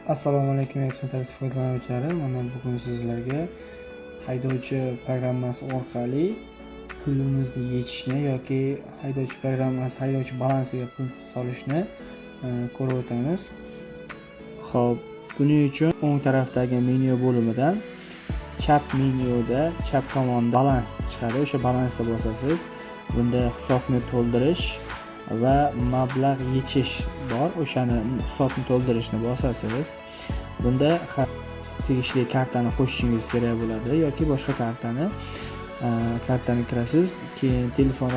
Assalomu alaykum aksiyon taksi foydalanuvchilari. Mana bugun sizlarga haydovchi programmasi orqali pulimizni yechishni yoki haydovchi balansiga pul solishni ko'rib o'tamiz. Xo'p, buning uchun o'ng tarafdagi menyu bo'limidan chap menyuda chap tomonda balans chiqadi. O'sha balansga bosasiz. Bunda hisobni to'ldirish va mablag' yechish bor. O'shani hisobni to'ldirishni bosasiz. Bunda tegishli kartani qo'shishingiz kerak bo'ladi yoki boshqa kartani kirasiz. Keyin telefon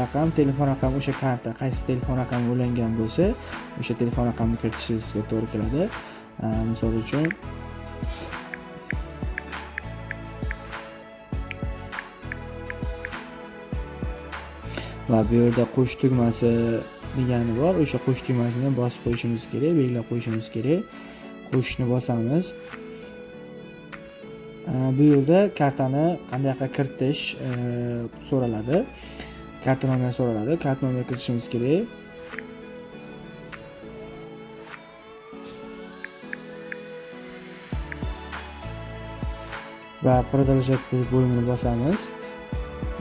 raqam o'sha karta qaysi telefon raqami ulangan bo'lsa, o'sha telefon raqamini kiritishingizga to'g'ri keladi. Misol uchun va bu yerda qo'sh tugmasi degani bor. O'sha qo'sh tugmasini bosib qo'yishimiz kerak, belgilab qo'yishimiz kerak. Qo'shishni bosamiz. Bu yerda kartani qanday kiritish so'raladi. Karta nomeri so'raladi. Karta nomerini kiritishimiz kerak. Va продолжать bo'limini bosamiz.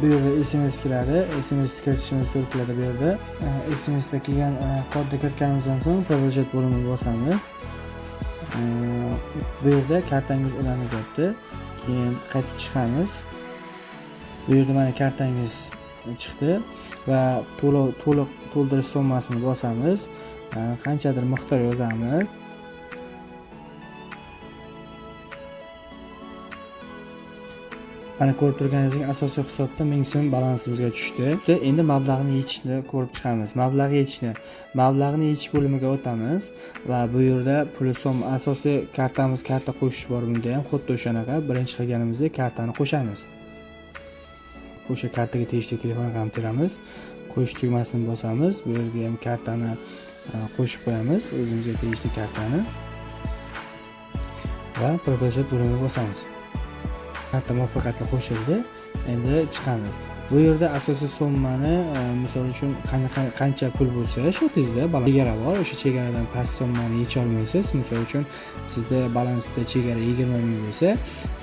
Bu yerda SMS keladi. SMS kiritishimiz to'g'ri keladi bu yerda. SMSda kelgan kodni kiritganimizdan so'ng продолжать bo'limini bosamiz. Bu yerda kartangiz ulanyapti. Keyin qaytib chiqamiz. Bu yerda mana kartangiz chiqdi va to'liq to'ldirish summasini bosamiz. Qanchadir miqdor yozamiz. Mana ko'rib turganingizdek asosiy hisobda 1000 so'm balansimizga tushdi. Endi mablag'ni yechishni ko'rib chiqamiz. Mablag'ni yechish bo'limiga o'tamiz va bu yerda pul so'm asosiy karta qo'shish bor bunda ham. Xuddi o'shanaqa birinchi qilganimizdek kartani qo'shamiz. O'sha kartaga tegishli telefon raqamini teramiz. Qo'shish tugmasini bosamiz. Bu yerga ham kartani qo'shib qo'yamiz, o'zimizga tegishli kartani. Va продолжать bo'limini bosamiz. Karta muvaffaqiyatli qo'shildi. Endi chiqamiz. Bu yerda asosiy summani, misol uchun qancha pul bo'lsa, shu tizda chegara bor. O'sha chegaradan past summani yecha olmaysiz. Misol uchun sizda balansda chegara 20 ming bo'lsa,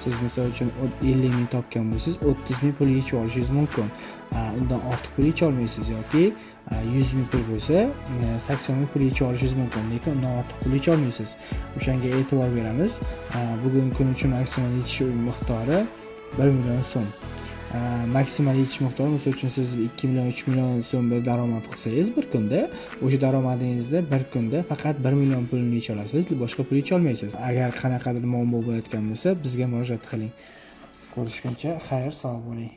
siz misol uchun 50 ming topgan bo'lsangiz, 30 ming pul yechib olishingiz mumkin. Undan ortiq pul yecha olmaysiz yoki 100 ming pul bo'lsa, 80 ming pul yecha olishingiz mumkin, lekin undan ortiq pul yecha olmaysiz. O'shanga e'tibor beramiz. Bugungi kun uchun maksimal yechish miqdori 1 million so'm. Maksimal yechish miqdori, misol uchun siz 2 million 3 million so'm daromad qilsangiz bir kunda, o'sha daromadingizda bir kunda faqat 1 million pulni yecha olasiz, boshqa pul yecha olmaysiz. Agar qanaqadir muammo bo'layotgan bo'lsa, bizga murojaat qiling. Ko'rishguncha xayr, sog' bo'ling.